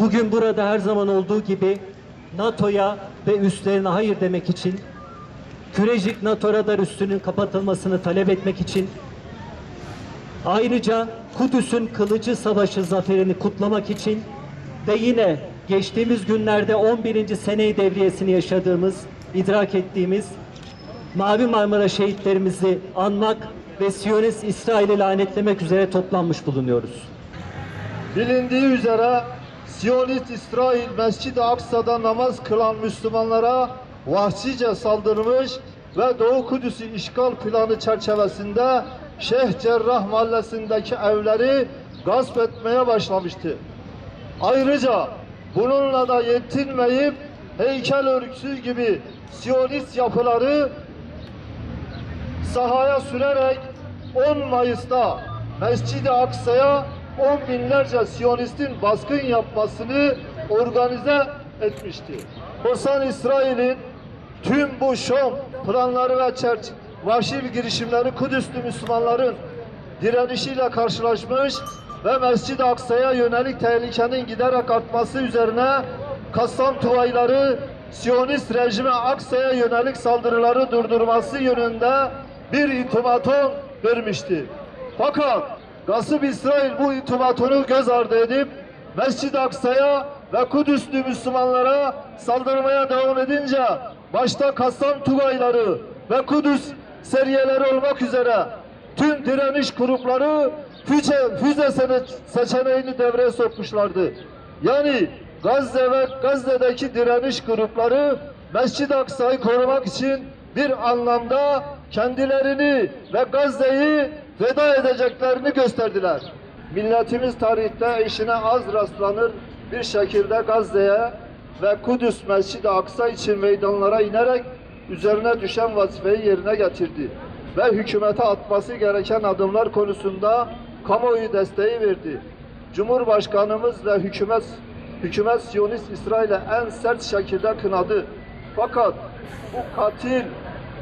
bugün burada her zaman olduğu gibi NATO'ya ve üslerine hayır demek için, Kürecik NATO radar üssünün kapatılmasını talep etmek için, ayrıca Kudüs'ün kılıcı savaşı zaferini kutlamak için ve yine geçtiğimiz günlerde 11. seneyi devriyesini yaşadığımız, idrak ettiğimiz Mavi Marmara şehitlerimizi anmak ve Siyonist İsrail'i lanetlemek üzere toplanmış bulunuyoruz. Bilindiği üzere Siyonist İsrail Mescid-i Aksa'da namaz kılan Müslümanlara vahşice saldırmış ve Doğu Kudüs'ü işgal planı çerçevesinde Şeyh Cerrah mahallesindeki evleri gasp etmeye başlamıştı. Ayrıca bununla da yetinmeyip heykel örgüsü gibi Siyonist yapıları sahaya sürerek 10 Mayıs'ta Mescid-i Aksa'ya 10 binlerce Siyonistin baskın yapmasını organize etmişti. Korsan İsrail'in tüm bu şom planları ve vahşi girişimleri Kudüs'lü Müslümanların direnişiyle karşılaşmış ve Mescid-i Aksa'ya yönelik tehlikenin giderek artması üzerine Kassam Tuvayları Siyonist rejime Aksa'ya yönelik saldırıları durdurması yönünde bir ultimatum vermişti. Fakat Gasip İsrail bu ultimatonu göz ardı edip Mescid-i Aksa'ya ve Kudüs'lü Müslümanlara saldırmaya devam edince başta Kassam Tugayları ve Kudüs seriyeleri olmak üzere tüm direniş grupları füze seçeneğini devreye sokmuşlardı. Yani Gazze ve Gazze'deki direniş grupları Mescid-i Aksa'yı korumak için bir anlamda kendilerini ve Gazze'yi feda edeceklerini gösterdiler. Milletimiz tarihte eşine az rastlanır bir şekilde Gazze'ye ve Kudüs Mescid-i Aksa için meydanlara inerek üzerine düşen vazifeyi yerine getirdi ve hükümete atması gereken adımlar konusunda kamuoyu desteği verdi. Cumhurbaşkanımız ve hükümet Siyonist İsrail'e en sert şekilde kınadı. Fakat bu katil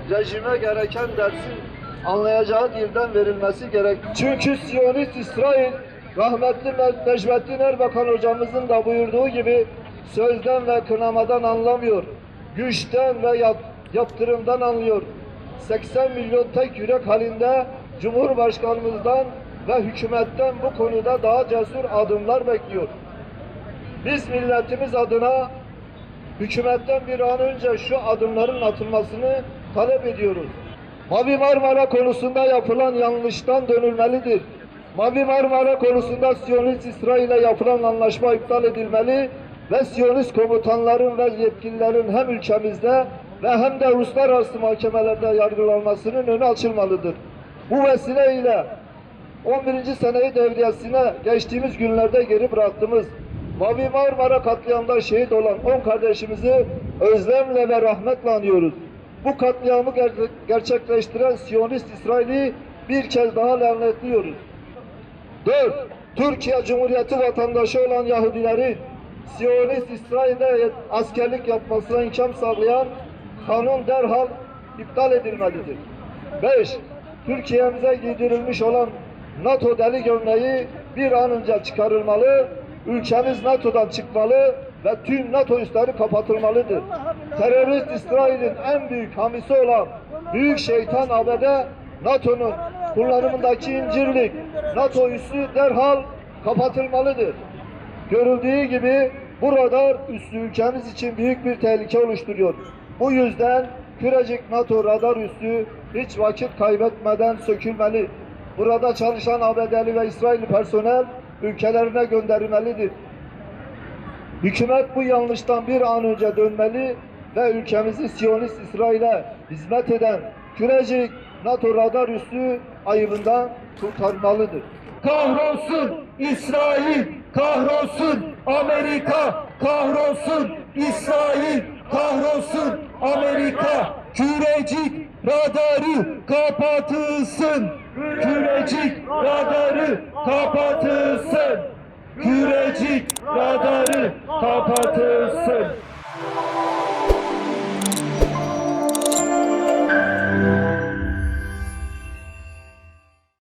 rejime gereken dersin anlayacağı dilden verilmesi gerek. Çünkü Siyonist İsrail, rahmetli Necmettin Erbakan hocamızın da buyurduğu gibi sözden ve kınamadan anlamıyor. Güçten ve yaptırımdan anlıyor. 80 milyon tek yürek halinde Cumhurbaşkanımızdan ve hükümetten bu konuda daha cesur adımlar bekliyor. Biz milletimiz adına hükümetten bir an önce şu adımların atılmasını talep ediyoruz. Mavi Marmara konusunda yapılan yanlıştan dönülmelidir. Mavi Marmara konusunda Siyonist İsrail'e yapılan anlaşma iptal edilmeli ve Siyonist komutanların ve yetkililerin hem ülkemizde ve hem de uluslararası mahkemelerde yargılanmasının önü açılmalıdır. Bu vesileyle 11. seneyi devriyesine geçtiğimiz günlerde geri bıraktığımız Mavi Marmara katliamında şehit olan 10 kardeşimizi özlemle ve rahmetle anıyoruz. Bu katliamı gerçekleştiren Siyonist İsrail'i bir kez daha lanetliyoruz. 4. Türkiye Cumhuriyeti vatandaşı olan Yahudilerin Siyonist İsrail'de askerlik yapmasına imkan sağlayan kanun derhal iptal edilmelidir. 5. Türkiye'mize giydirilmiş olan NATO deli gömleği bir an önce çıkarılmalı, ülkemiz NATO'dan çıkmalı ve tüm NATO üsleri kapatılmalıdır. Terörist İsrail'in en büyük hamisi olan büyük şeytan ABD, NATO'nun kullanımındaki incirlik NATO üssü derhal kapatılmalıdır. Görüldüğü gibi bu radar üssü ülkemiz için büyük bir tehlike oluşturuyor. Bu yüzden Kürecik NATO radar üssü hiç vakit kaybetmeden sökülmeli. Burada çalışan ABD'li ve İsrailli personel ülkelerine gönderilmelidir. Hükümet bu yanlıştan bir an önce dönmeli ve ülkemizi Siyonist İsrail'e hizmet eden Kürecik NATO radar üssü ayıbından kurtarmalıdır. Kahrolsun İsrail, kahrolsun Amerika, kahrolsun İsrail, kahrolsun Amerika. Kürecik radarı kapatılsın. Kürecik radarı kapatılsın. Kürecik radarı kapatılsın.